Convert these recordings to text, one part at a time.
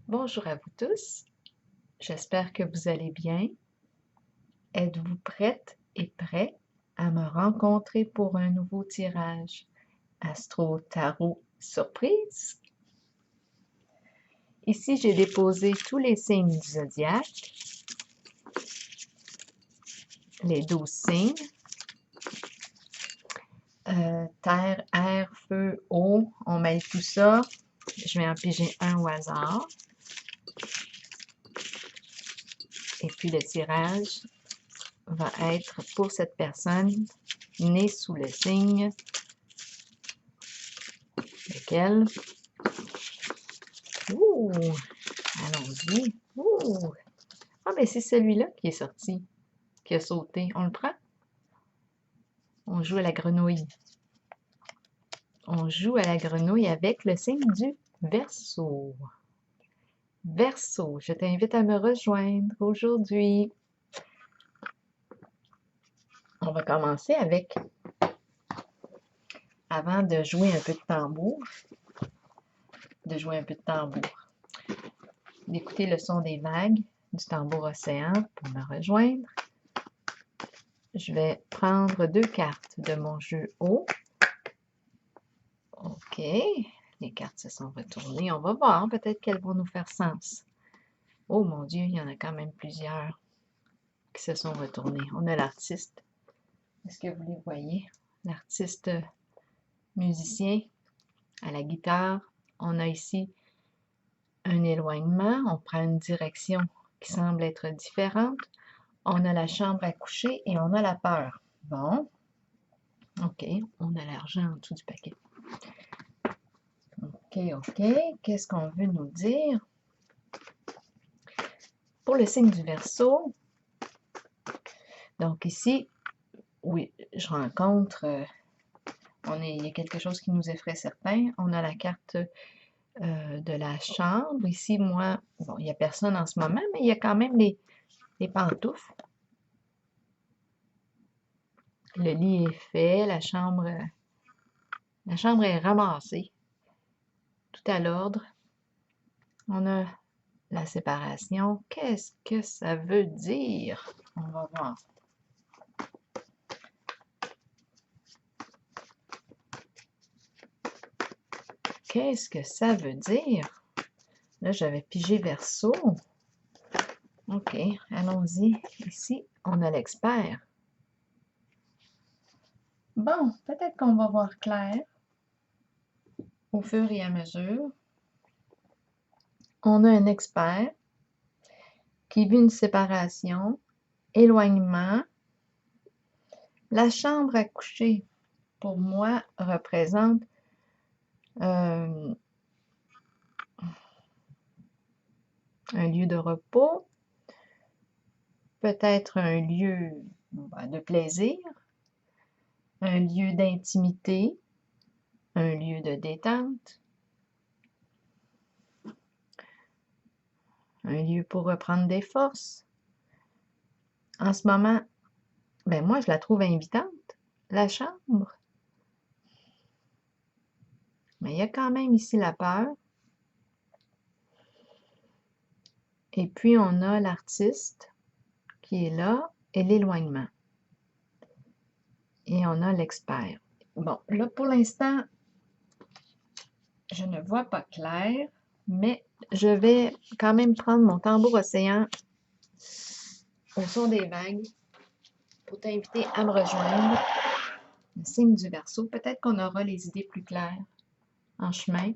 Bonjour à vous tous, j'espère que vous allez bien. Êtes-vous prête et prêt à me rencontrer pour un nouveau tirage Astro Tarot Surprise? Ici, j'ai déposé tous les signes du zodiaque, les 12 signes, terre, air, feu, eau, on mêle tout ça. Je vais en piger un au hasard. Et puis le tirage va être pour cette personne née sous le signe lequel. Ouh, allons-y. Ouh. Ah, ben c'est celui-là qui est sorti, qui a sauté. On le prend? On joue à la grenouille. On joue à la grenouille avec le signe du Verseau. Verseau, je t'invite à me rejoindre aujourd'hui. On va commencer avec, avant de jouer un peu de tambour, d'écouter le son des vagues du tambour océan pour me rejoindre. Je vais prendre 2 cartes de mon jeu eau. OK, les cartes se sont retournées. On va voir, peut-être qu'elles vont nous faire sens. Oh mon Dieu, il y en a quand même plusieurs qui se sont retournées. On a l'artiste. Est-ce que vous les voyez? L'artiste musicien à la guitare. On a ici un éloignement. On prend une direction qui semble être différente. On a la chambre à coucher et on a la peur. Bon. OK, on a l'argent en dessous du paquet. OK. Qu'est-ce qu'on veut nous dire? Pour le signe du Verseau, donc ici, oui, je rencontre, il y a quelque chose qui nous effraie certains. On a la carte de la chambre. Ici, moi, bon, il n'y a personne en ce moment, mais il y a quand même les pantoufles. Le lit est fait, la chambre est ramassée, tout à l'ordre. On a la séparation. Qu'est-ce que ça veut dire? On va voir. Qu'est-ce que ça veut dire? Là, j'avais pigé Verseau. OK, allons-y. Ici, on a l'expert. Bon, peut-être qu'on va voir clair au fur et à mesure. On a un expert qui vit une séparation, éloignement. La chambre à coucher, pour moi, représente un lieu de repos, peut-être un lieu de plaisir, un lieu d'intimité, un lieu de détente, un lieu pour reprendre des forces. En ce moment, ben moi, je la trouve invitante, la chambre. Mais il y a quand même ici la peur. Et puis, on a l'artiste qui est là et l'éloignement. Et on a l'expert. Bon, là, pour l'instant, je ne vois pas clair, mais je vais quand même prendre mon tambour océan au son des vagues pour t'inviter à me rejoindre. Le signe du Verseau. Peut-être qu'on aura les idées plus claires en chemin.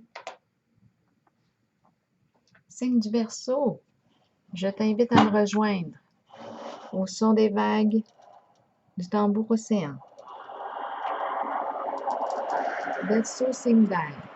Signe du Verseau, je t'invite à me rejoindre au son des vagues du tambour océan. Verseau, signe d'air.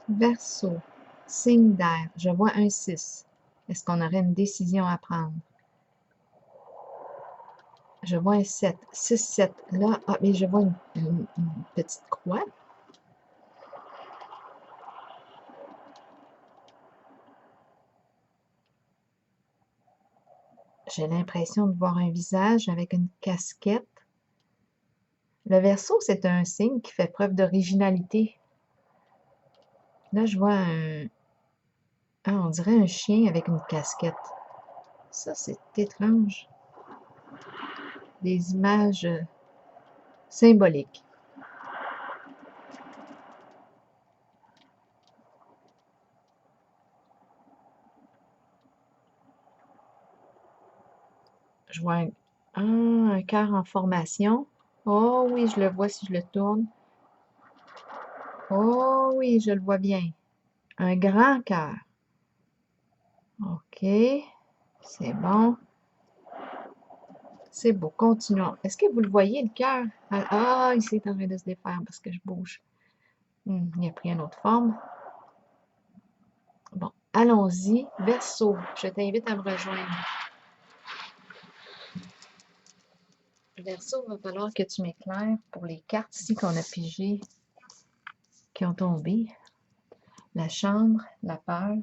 Verseau, signe d'air. Je vois un 6. Est-ce qu'on aurait une décision à prendre? Je vois un 7. 6, 7. Là, ah, mais je vois une petite croix. J'ai l'impression de voir un visage avec une casquette. Le Verseau, c'est un signe qui fait preuve d'originalité. Là, je vois on dirait un chien avec une casquette. Ça, c'est étrange. Des images symboliques. Je vois un cœur en formation. Oh oui, je le vois si je le tourne. Oh oui, je le vois bien. Un grand cœur. OK, c'est bon. C'est beau, continuons. Est-ce que vous le voyez, le cœur? Ah, il s'est en train de se défaire parce que je bouge. Il a pris une autre forme. Bon, allons-y. Verseau, je t'invite à me rejoindre. Verseau, il va falloir que tu m'éclaires pour les cartes ici qu'on a pigées, qui ont tombé. La chambre, la peur,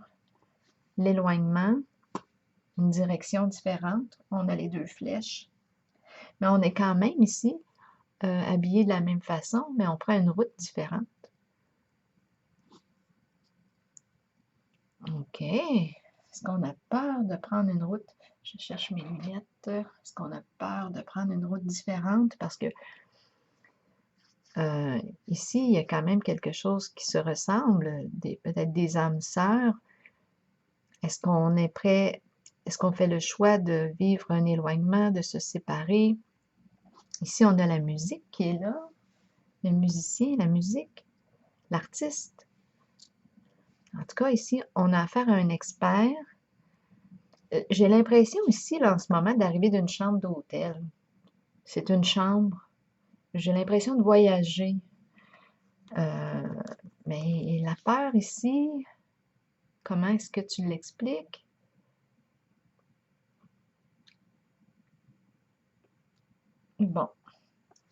l'éloignement, une direction différente. On a les deux flèches. Mais on est quand même ici habillés de la même façon, mais on prend une route différente. OK. Est-ce qu'on a peur de prendre une route? Je cherche mes lunettes. Est-ce qu'on a peur de prendre une route différente? Parce que ici, il y a quand même quelque chose qui se ressemble, peut-être des âmes sœurs. Est-ce qu'on est prêt? Est-ce qu'on fait le choix de vivre un éloignement, de se séparer? Ici, on a la musique qui est là, le musicien, la musique, l'artiste. En tout cas, ici, on a affaire à un expert. J'ai l'impression ici, là, en ce moment, d'arriver d'une chambre d'hôtel. C'est une chambre. J'ai l'impression de voyager. Mais la peur ici, comment est-ce que tu l'expliques? Bon,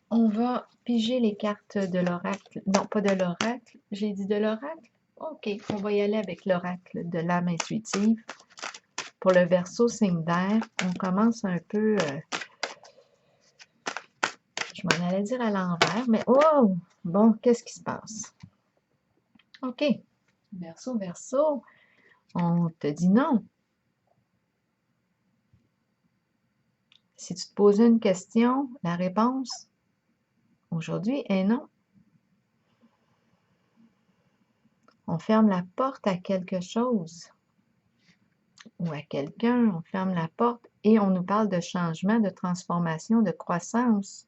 on va piger les cartes de l'oracle. Non, pas de l'oracle. J'ai dit de l'oracle? OK, on va y aller avec l'oracle de l'âme intuitive. Pour le Verseau, signe d'air, on commence un peu... je m'en allais dire à l'envers, mais oh! Bon, qu'est-ce qui se passe? OK. Verseau, Verseau, on te dit non. Si tu te posais une question, la réponse aujourd'hui est non. On ferme la porte à quelque chose ou à quelqu'un, on ferme la porte et on nous parle de changement, de transformation, de croissance.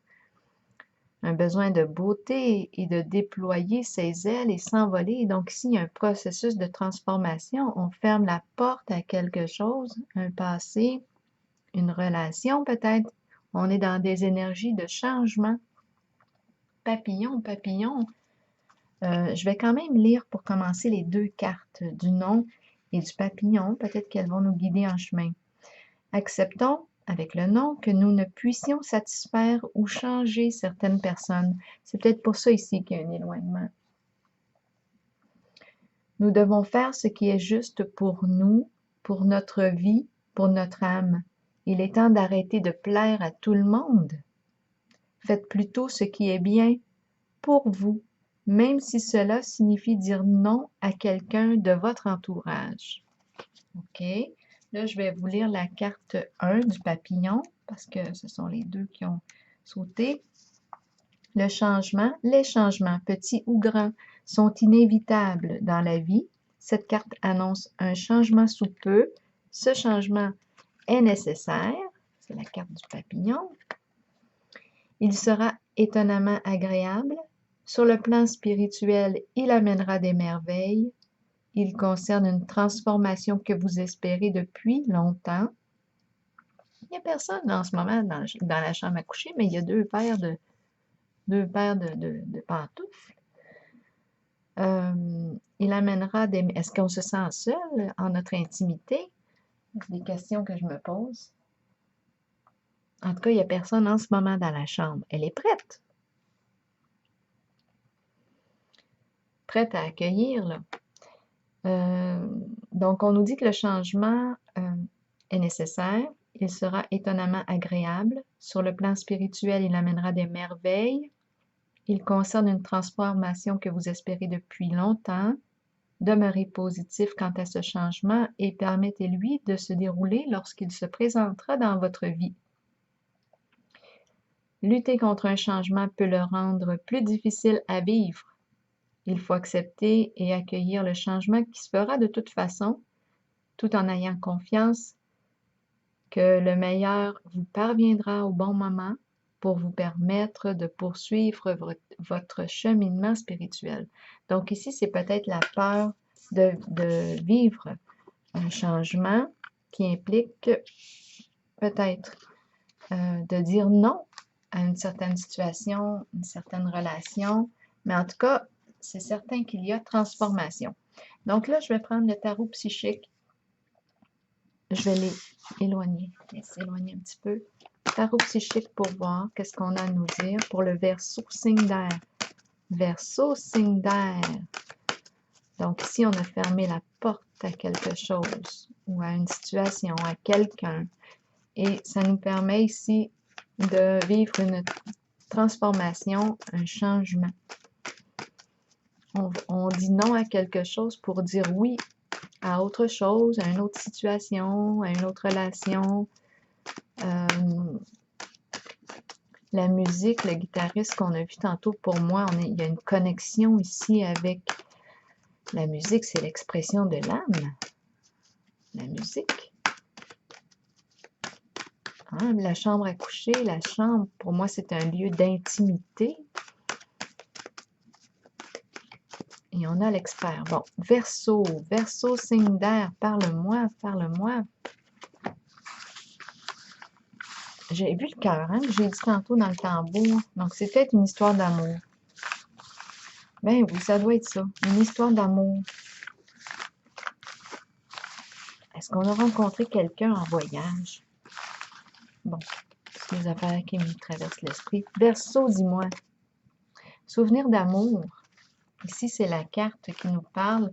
Un besoin de beauté et de déployer ses ailes et s'envoler. Donc ici, il y a un processus de transformation. On ferme la porte à quelque chose, un passé, une relation peut-être. On est dans des énergies de changement. Papillon, papillon. Je vais quand même lire pour commencer les deux cartes du nom et du papillon. Peut-être qu'elles vont nous guider en chemin. Acceptons, avec le nom, que nous ne puissions satisfaire ou changer certaines personnes. C'est peut-être pour ça ici qu'il y a un éloignement. Nous devons faire ce qui est juste pour nous, pour notre vie, pour notre âme. Il est temps d'arrêter de plaire à tout le monde. Faites plutôt ce qui est bien pour vous, même si cela signifie dire non à quelqu'un de votre entourage. OK? Là, je vais vous lire la carte 1 du papillon, parce que ce sont les deux qui ont sauté. Le changement, les changements, petits ou grands, sont inévitables dans la vie. Cette carte annonce un changement sous peu. Ce changement est nécessaire. C'est la carte du papillon. Il sera étonnamment agréable. Sur le plan spirituel, il amènera des merveilles. Il concerne une transformation que vous espérez depuis longtemps. Il n'y a personne en ce moment dans la chambre à coucher, mais il y a deux paires de pantoufles. Il amènera des... Est-ce qu'on se sent seul en notre intimité? C'est des questions que je me pose. En tout cas, il n'y a personne en ce moment dans la chambre. Elle est prête. Prête à accueillir, là. Donc, on nous dit que le changement est nécessaire. Il sera étonnamment agréable. Sur le plan spirituel, il amènera des merveilles. Il concerne une transformation que vous espérez depuis longtemps. Demeurez positif quant à ce changement et permettez-lui de se dérouler lorsqu'il se présentera dans votre vie. Lutter contre un changement peut le rendre plus difficile à vivre. Il faut accepter et accueillir le changement qui se fera de toute façon, tout en ayant confiance que le meilleur vous parviendra au bon moment pour vous permettre de poursuivre votre cheminement spirituel. Donc ici, c'est peut-être la peur de vivre un changement qui implique peut-être de dire non à une certaine situation, une certaine relation, mais en tout cas, c'est certain qu'il y a transformation. Donc là, je vais prendre le tarot psychique. Je vais les éloigner, s'éloigner un petit peu. Tarot psychique pour voir qu'est-ce qu'on a à nous dire pour le Verseau signe d'air. Verseau signe d'air. Donc ici, on a fermé la porte à quelque chose ou à une situation, à quelqu'un. Et ça nous permet ici de vivre une transformation, un changement. On dit non à quelque chose pour dire oui à autre chose, à une autre situation, à une autre relation. La musique, le guitariste qu'on a vu tantôt, pour moi, il y a une connexion ici avec la musique, c'est l'expression de l'âme. La musique. Hein, la chambre à coucher, la chambre, pour moi, c'est un lieu d'intimité. Et on a l'expert. Bon, Verseau, Verseau, signe d'air, parle-moi, parle-moi. J'ai vu le cœur, hein, que j'ai dit tantôt dans le tambour. Donc, c'est peut-être une histoire d'amour. Ben oui, ça doit être ça. Une histoire d'amour. Est-ce qu'on a rencontré quelqu'un en voyage? Bon, c'est les affaires qui me traversent l'esprit. Verseau, dis-moi. Souvenir d'amour. Ici, c'est la carte qui nous parle,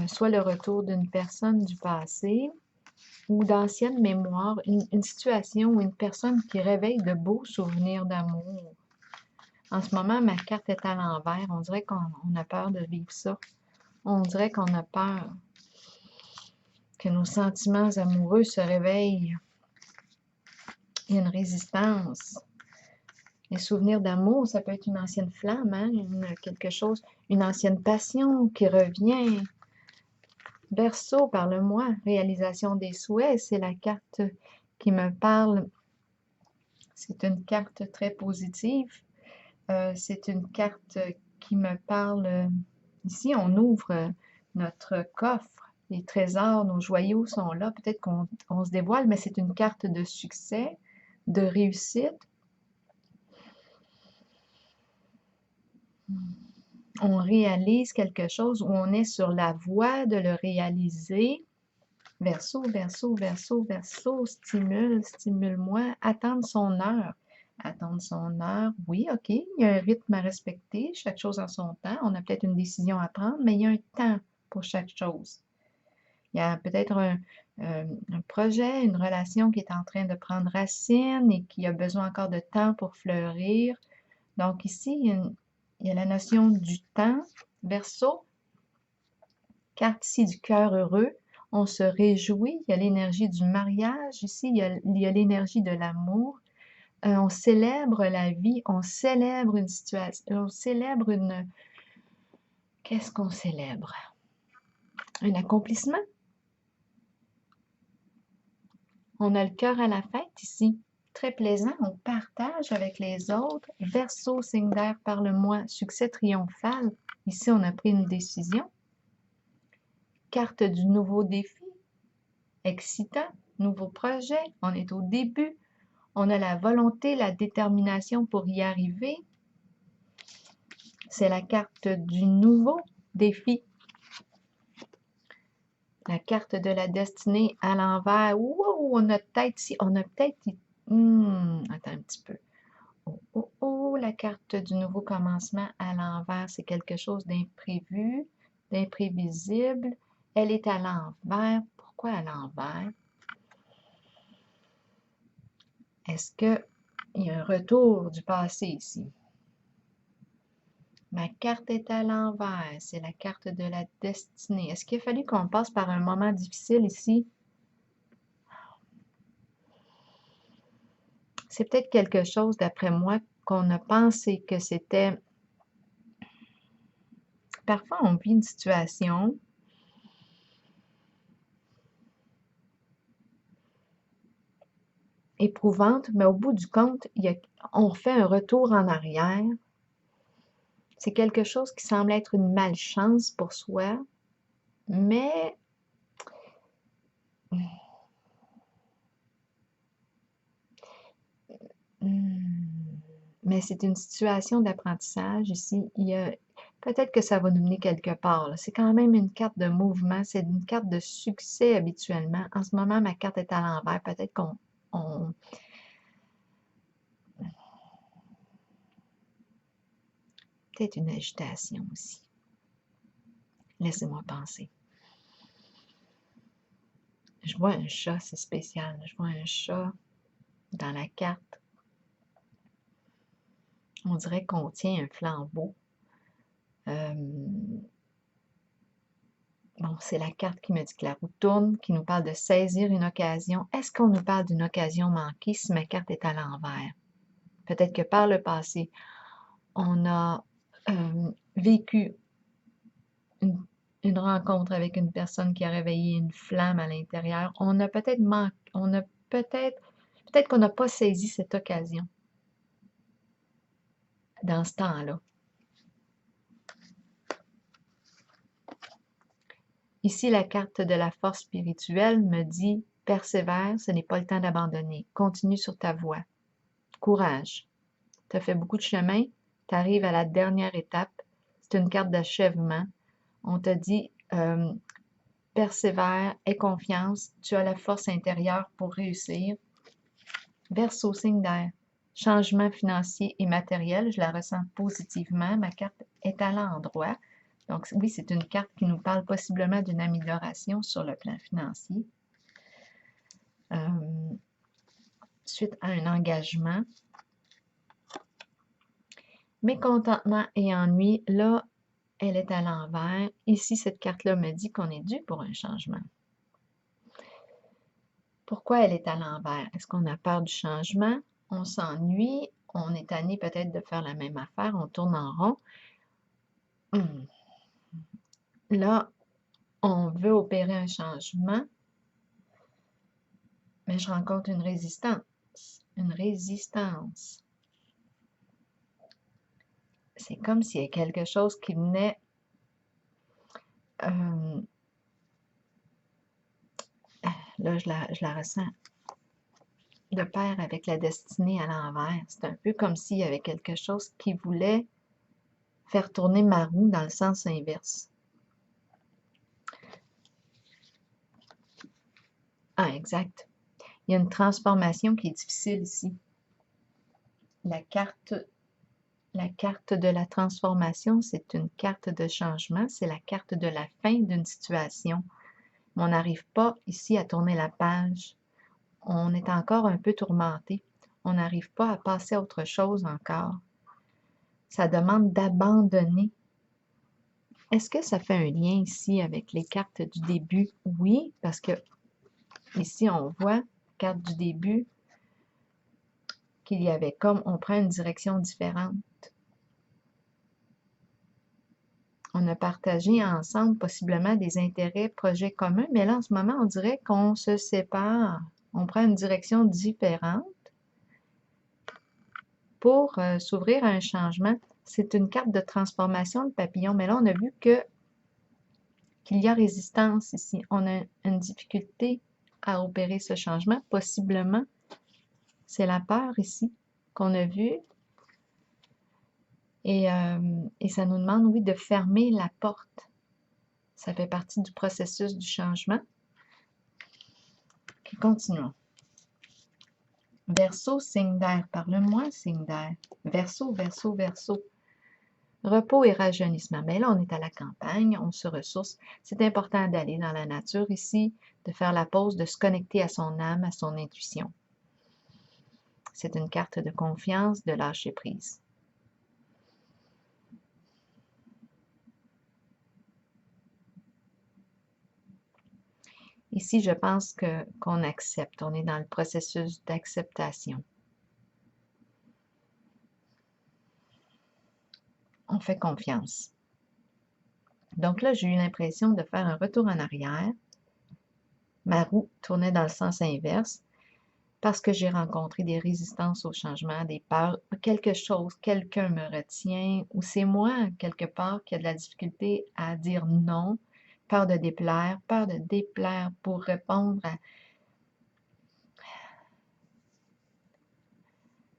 soit le retour d'une personne du passé ou d'anciennes mémoires, une situation ou une personne qui réveille de beaux souvenirs d'amour. En ce moment, ma carte est à l'envers. On dirait qu'on a peur de vivre ça. On dirait qu'on a peur que nos sentiments amoureux se réveillent. Il y a une résistance. Les souvenirs d'amour, ça peut être une ancienne flamme, hein? Quelque chose, une ancienne passion qui revient. Verseau, parle-moi. Réalisation des souhaits, c'est la carte qui me parle. C'est une carte très positive. C'est une carte qui me parle. Ici, on ouvre notre coffre. Les trésors, nos joyaux sont là. Peut-être qu'on se dévoile, mais c'est une carte de succès, de réussite. On réalise quelque chose ou on est sur la voie de le réaliser. Verseau, Verseau, Verseau, Verseau, stimule, stimule-moi. Attendre son heure. Attendre son heure, oui, OK. Il y a un rythme à respecter, chaque chose en son temps. On a peut-être une décision à prendre, mais il y a un temps pour chaque chose. Il y a peut-être un projet, une relation qui est en train de prendre racine et qui a besoin encore de temps pour fleurir. Donc ici, il y a la notion du temps. Verseau, carte ici du cœur heureux. On se réjouit. Il y a l'énergie du mariage. Ici, il y a l'énergie de l'amour. On célèbre la vie. On célèbre une situation. On célèbre une... Qu'est-ce qu'on célèbre? Un accomplissement. On a le cœur à la fête ici. Très plaisant. On partage avec les autres. Verseau, signe d'air, parle-moi. Succès triomphal. Ici, on a pris une décision. Carte du nouveau défi. Excitant. Nouveau projet. On est au début. On a la volonté, la détermination pour y arriver. C'est la carte du nouveau défi. La carte de la destinée à l'envers. Wow, on a peut-être ici, on a peut-être... attends un petit peu. Oh, oh, oh, la carte du nouveau commencement à l'envers, c'est quelque chose d'imprévu, d'imprévisible. Elle est à l'envers. Pourquoi à l'envers? Est-ce qu'il y a un retour du passé ici? Ma carte est à l'envers. C'est la carte de la destinée. Est-ce qu'il a fallu qu'on passe par un moment difficile ici? C'est peut-être quelque chose, d'après moi, qu'on a pensé que c'était... Parfois, on vit une situation éprouvante, mais au bout du compte, on fait un retour en arrière. C'est quelque chose qui semble être une malchance pour soi, mais mais c'est une situation d'apprentissage ici. Peut-être que ça va nous mener quelque part. C'est quand même une carte de mouvement, c'est une carte de succès habituellement. En ce moment, ma carte est à l'envers. Peut-être peut-être une agitation aussi. Laissez-moi penser. Je vois un chat, c'est spécial. Je vois un chat dans la carte. On dirait qu'on tient un flambeau. Bon, c'est la carte qui me dit que la roue tourne, qui nous parle de saisir une occasion. Est-ce qu'on nous parle d'une occasion manquée si ma carte est à l'envers? Peut-être que par le passé, on a vécu une rencontre avec une personne qui a réveillé une flamme à l'intérieur. On a peut-être peut-être qu'on n'a pas saisi cette occasion dans ce temps-là. Ici, la carte de la force spirituelle me dit « Persévère, ce n'est pas le temps d'abandonner. Continue sur ta voie. Courage. Tu as fait beaucoup de chemin, tu arrives à la dernière étape. C'est une carte d'achèvement. On te dit persévère, aie confiance, tu as la force intérieure pour réussir. » Verseau, signe d'air. Changement financier et matériel, je la ressens positivement. Ma carte est à l'endroit. Donc oui, c'est une carte qui nous parle possiblement d'une amélioration sur le plan financier. Suite à un engagement. Mécontentement et ennui, là, elle est à l'envers. Ici, cette carte-là me dit qu'on est dû pour un changement. Pourquoi elle est à l'envers? Est-ce qu'on a peur du changement? On s'ennuie? On est tanné peut-être de faire la même affaire? On tourne en rond? Là, on veut opérer un changement, mais je rencontre une résistance. Une résistance. C'est comme s'il y a quelque chose qui venait là, je la ressens de pair avec la destinée à l'envers. C'est un peu comme s'il y avait quelque chose qui voulait faire tourner ma roue dans le sens inverse. Ah, exact. Il y a une transformation qui est difficile ici. La carte de la transformation, c'est une carte de changement, c'est la carte de la fin d'une situation. Mais on n'arrive pas ici à tourner la page. On est encore un peu tourmenté. On n'arrive pas à passer à autre chose encore. Ça demande d'abandonner. Est-ce que ça fait un lien ici avec les cartes du début? Oui, parce que ici, on voit la carte du début qu'il y avait comme on prend une direction différente. On a partagé ensemble possiblement des intérêts, projets communs, mais là, en ce moment, on dirait qu'on se sépare. On prend une direction différente pour s'ouvrir à un changement. C'est une carte de transformation, le papillon, mais là, on a vu qu'il y a résistance ici. On a une difficulté à opérer ce changement. Possiblement, c'est la peur ici qu'on a vue. Et ça nous demande, oui, de fermer la porte. Ça fait partie du processus du changement. Okay, continuons. Verseau, signe d'air. Parle-moi, signe d'air. Verseau, verseau, verseau. Repos et rajeunissement. Mais là, on est à la campagne, on se ressource. C'est important d'aller dans la nature ici, de faire la pause, de se connecter à son âme, à son intuition. C'est une carte de confiance, de lâcher prise. Ici, je pense qu'on accepte. On est dans le processus d'acceptation. On fait confiance. Donc là, j'ai eu l'impression de faire un retour en arrière. Ma roue tournait dans le sens inverse parce que j'ai rencontré des résistances au changement, des peurs, quelque chose, quelqu'un me retient, ou c'est moi, quelque part, qui a de la difficulté à dire non, peur de déplaire pour répondre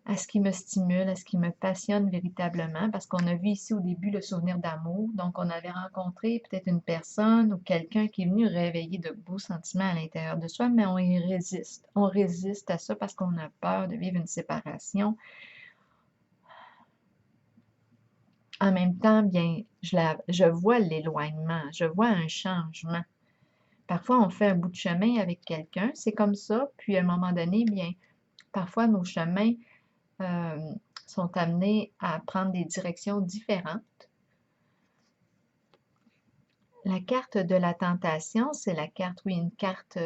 à ce qui me stimule, à ce qui me passionne véritablement, parce qu'on a vu ici au début le souvenir d'amour, donc on avait rencontré peut-être une personne ou quelqu'un qui est venu réveiller de beaux sentiments à l'intérieur de soi, mais on y résiste. On résiste à ça parce qu'on a peur de vivre une séparation. En même temps, bien, je vois l'éloignement, je vois un changement. Parfois, on fait un bout de chemin avec quelqu'un, c'est comme ça, puis à un moment donné, bien, parfois nos chemins sont amenés à prendre des directions différentes. La carte de la tentation, c'est la carte, oui, une carte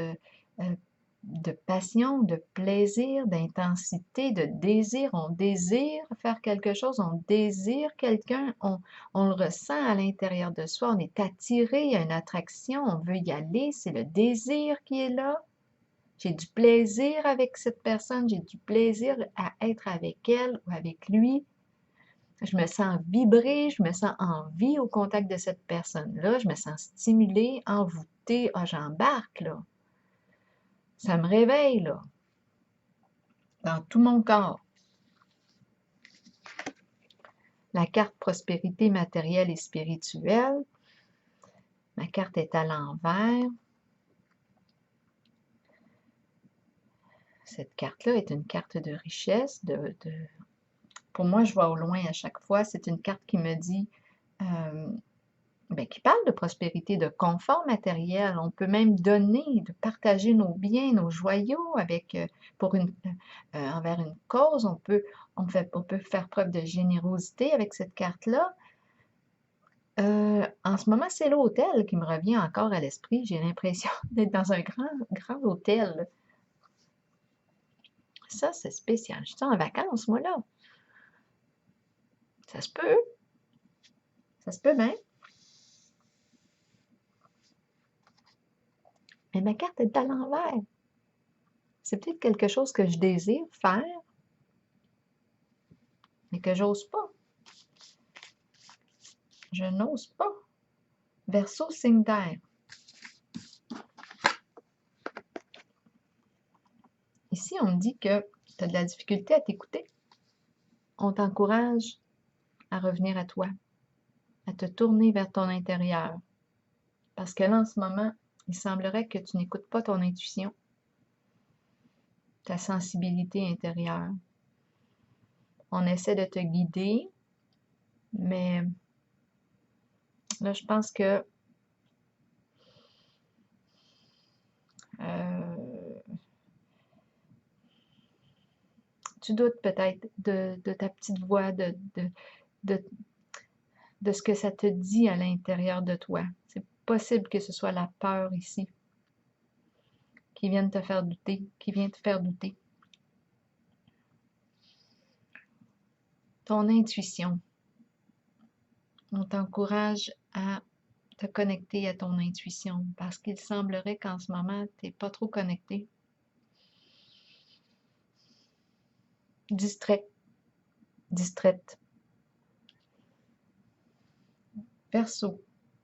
de passion, de plaisir, d'intensité, de désir. On désire faire quelque chose, on désire quelqu'un, on le ressent à l'intérieur de soi, on est attiré, il y a une attraction, on veut y aller, c'est le désir qui est là. J'ai du plaisir avec cette personne, j'ai du plaisir à être avec elle ou avec lui. Je me sens vibrer, je me sens en vie au contact de cette personne-là, je me sens stimulée, envoûtée. Ah, j'embarque, là. Ça me réveille, là, dans tout mon corps. La carte prospérité matérielle et spirituelle. Ma carte est à l'envers. Cette carte-là est une carte de richesse, Pour moi, je vois au loin à chaque fois. C'est une carte qui me dit, qui parle de prospérité, de confort matériel. On peut même donner, de partager nos biens, nos joyaux avec, envers une cause. On peut faire preuve de générosité avec cette carte-là. En ce moment, c'est l'hôtel qui me revient encore à l'esprit. J'ai l'impression d'être dans un grand, grand hôtel. Ça, c'est spécial. Je suis en vacances, moi, là. Ça se peut. Ça se peut bien. Mais ma carte est à l'envers. C'est peut-être quelque chose que je désire faire, mais que j'ose pas. Je n'ose pas. Verseau, signe d'air. Ici, on me dit que tu as de la difficulté à t'écouter. On t'encourage à revenir à toi, à te tourner vers ton intérieur. Parce que là, en ce moment, il semblerait que tu n'écoutes pas ton intuition, ta sensibilité intérieure. On essaie de te guider, mais là, je pense que tu doutes peut-être de ta petite voix, de ce que ça te dit à l'intérieur de toi. C'est possible que ce soit la peur ici qui vient te faire douter, qui vient te faire douter. Ton intuition. On t'encourage à te connecter à ton intuition parce qu'il semblerait qu'en ce moment, tu n'es pas trop connecté. Distrait, distraite. Verseau,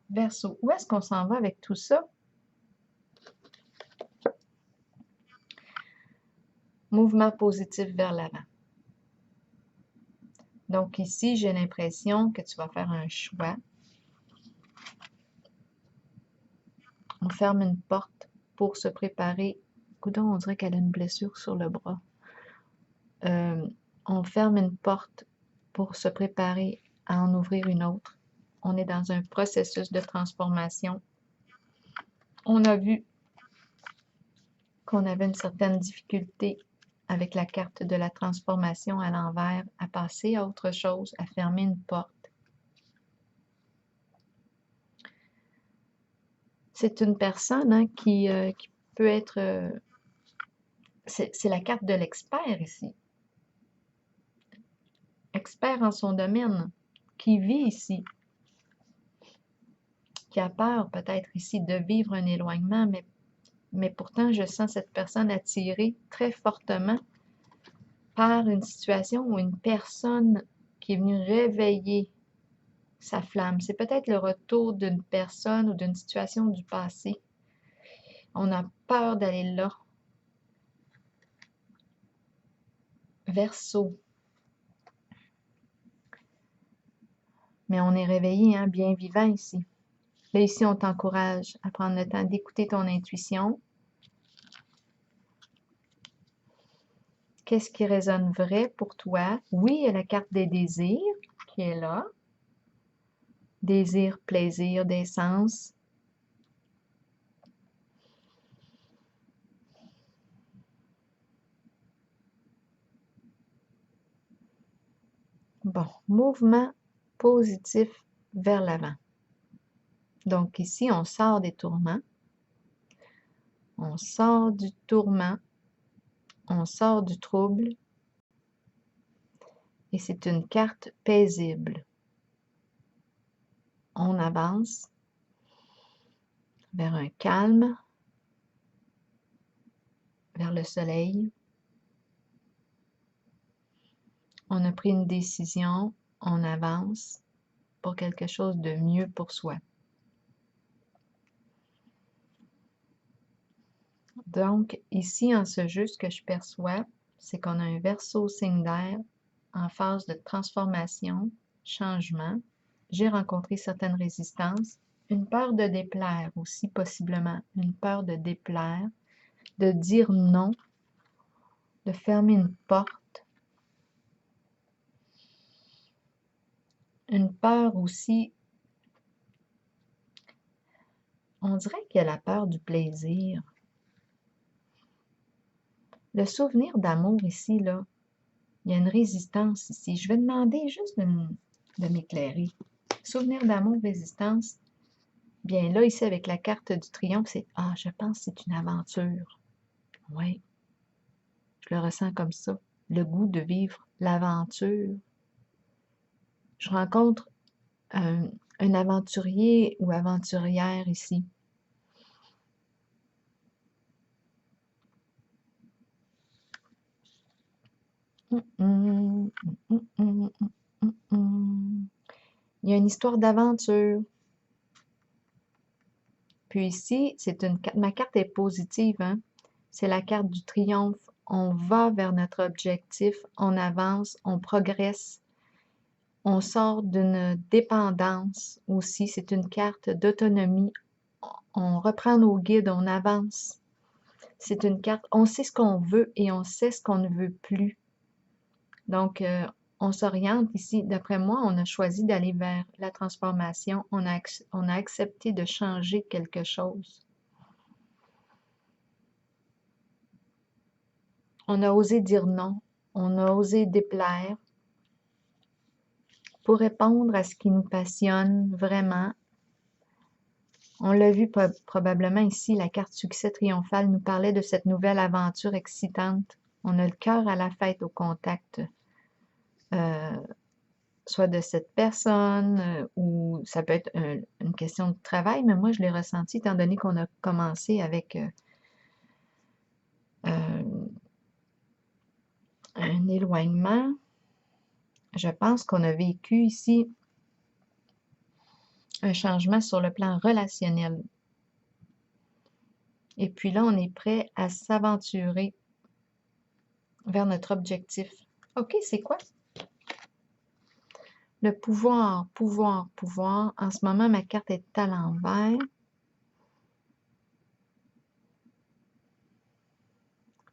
verseau. Où est-ce qu'on s'en va avec tout ça? Mouvement positif vers l'avant. Donc ici, j'ai l'impression que tu vas faire un choix. On ferme une porte pour se préparer. Coudonc, on dirait qu'elle a une blessure sur le bras. On ferme une porte pour se préparer à en ouvrir une autre. On est dans un processus de transformation. On a vu qu'on avait une certaine difficulté avec la carte de la transformation à l'envers, à passer à autre chose, à fermer une porte. C'est une personne hein, qui peut être... c'est la carte de l'expert ici. Expert en son domaine, qui vit ici, qui a peur peut-être ici de vivre un éloignement, mais pourtant je sens cette personne attirée très fortement par une situation ou une personne qui est venue réveiller sa flamme. C'est peut-être le retour d'une personne ou d'une situation du passé. On a peur d'aller là. Verseau. Mais on est réveillé, hein, bien vivant ici. Là, ici, on t'encourage à prendre le temps d'écouter ton intuition. Qu'est-ce qui résonne vrai pour toi? Oui, il y a la carte des désirs qui est là. Désir, plaisir, des sens. Bon, mouvement positif vers l'avant. Donc ici, on sort des tourments. On sort du tourment. On sort du trouble. Et c'est une carte paisible. On avance vers un calme, vers le soleil. On a pris une décision, on avance pour quelque chose de mieux pour soi. Donc, ici, en ce jeu, ce que je perçois, c'est qu'on a un Verseau signe d'air en phase de transformation, changement. J'ai rencontré certaines résistances, une peur de déplaire aussi, possiblement, une peur de déplaire, de dire non, de fermer une porte. Une peur aussi, on dirait qu'il y a la peur du plaisir. Le souvenir d'amour ici, là, il y a une résistance ici. Je vais demander juste de m'éclairer. Souvenir d'amour, résistance. Bien là, ici, avec la carte du triomphe, c'est « Ah, je pense que c'est une aventure. » Oui, je le ressens comme ça. Le goût de vivre l'aventure. Je rencontre un aventurier ou aventurière ici. Il y a une histoire d'aventure. Puis ici, ma carte est positive, hein? C'est la carte du triomphe. On va vers notre objectif, on avance, on progresse. On sort d'une dépendance aussi. C'est une carte d'autonomie. On reprend nos guides, on avance. C'est une carte, on sait ce qu'on veut et on sait ce qu'on ne veut plus. Donc, on s'oriente ici. D'après moi, on a choisi d'aller vers la transformation. On a accepté de changer quelque chose. On a osé dire non. On a osé déplaire pour répondre à ce qui nous passionne vraiment. On l'a vu probablement ici, la carte succès triomphal nous parlait de cette nouvelle aventure excitante. On a le cœur à la fête au contact, soit de cette personne ou ça peut être une question de travail, mais moi je l'ai ressenti étant donné qu'on a commencé avec un éloignement. Je pense qu'on a vécu ici un changement sur le plan relationnel. Et puis là, on est prêt à s'aventurer vers notre objectif. OK, c'est quoi? Le pouvoir, pouvoir, pouvoir. En ce moment, ma carte est à l'envers.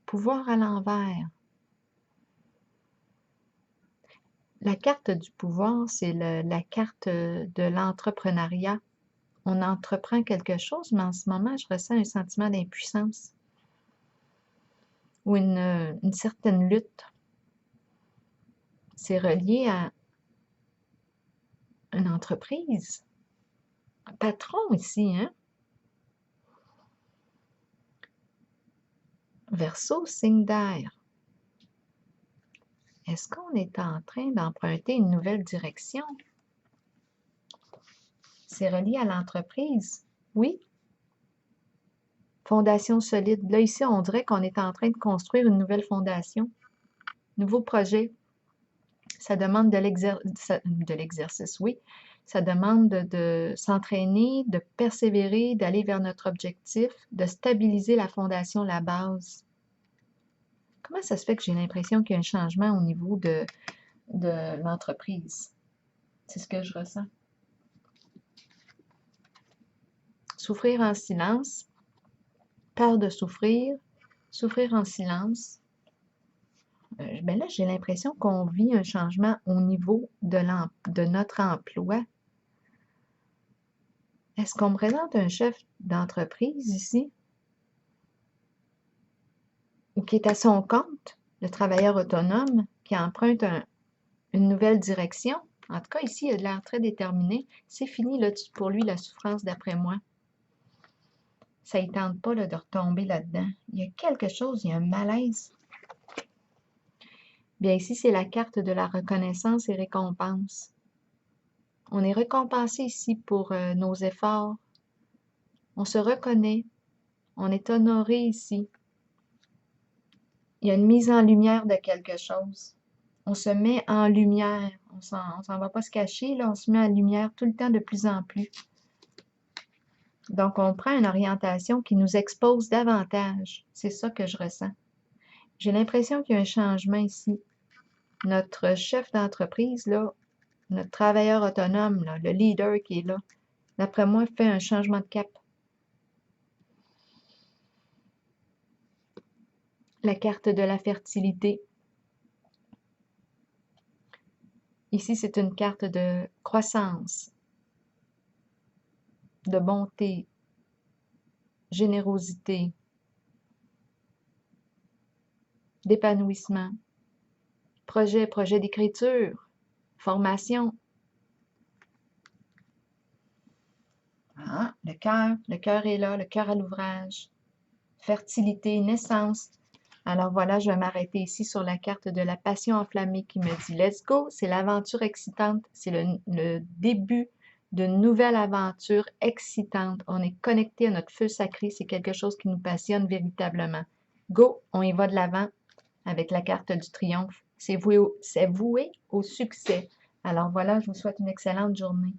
pouvoir à l'envers. La carte du pouvoir, c'est la carte de l'entrepreneuriat. On entreprend quelque chose, mais en ce moment, je ressens un sentiment d'impuissance ou une certaine lutte. C'est relié à une entreprise. Un patron ici, hein? Verseau, signe d'air. Est-ce qu'on est en train d'emprunter une nouvelle direction? C'est relié à l'entreprise. Oui. Fondation solide. Là, ici, on dirait qu'on est en train de construire une nouvelle fondation. Nouveau projet. Ça demande de l'exercice, oui. Ça demande de s'entraîner, de persévérer, d'aller vers notre objectif, de stabiliser la fondation, la base. Comment ça se fait que j'ai l'impression qu'il y a un changement au niveau de l'entreprise? C'est ce que je ressens. Souffrir en silence, peur de souffrir, souffrir en silence. Ben là, j'ai l'impression qu'on vit un changement au niveau de notre emploi. Est-ce qu'on me présente un chef d'entreprise ici? Ou qui est à son compte, le travailleur autonome, qui emprunte une nouvelle direction? En tout cas, ici, il a de l'air très déterminé. C'est fini là, pour lui, la souffrance, d'après moi. Ça ne tente pas là, de retomber là-dedans. Il y a quelque chose, il y a un malaise. Bien, ici, c'est la carte de la reconnaissance et récompense. On est récompensé ici pour nos efforts. On se reconnaît. On est honoré ici. Il y a une mise en lumière de quelque chose. On se met en lumière. On s'en va pas se cacher, là. On se met en lumière tout le temps de plus en plus. Donc, on prend une orientation qui nous expose davantage. C'est ça que je ressens. J'ai l'impression qu'il y a un changement ici. Notre chef d'entreprise, là, notre travailleur autonome, là, le leader qui est là, d'après moi, fait un changement de cap. La carte de la fertilité. Ici, c'est une carte de croissance, de bonté, générosité, d'épanouissement, projet d'écriture, formation. Ah, le cœur est là, le cœur à l'ouvrage. Fertilité, naissance. Alors voilà, je vais m'arrêter ici sur la carte de la passion enflammée qui me dit « Let's go », c'est l'aventure excitante, c'est le début d'une nouvelle aventure excitante. On est connecté à notre feu sacré, c'est quelque chose qui nous passionne véritablement. Go, on y va de l'avant avec la carte du triomphe. C'est voué au succès. Alors voilà, je vous souhaite une excellente journée.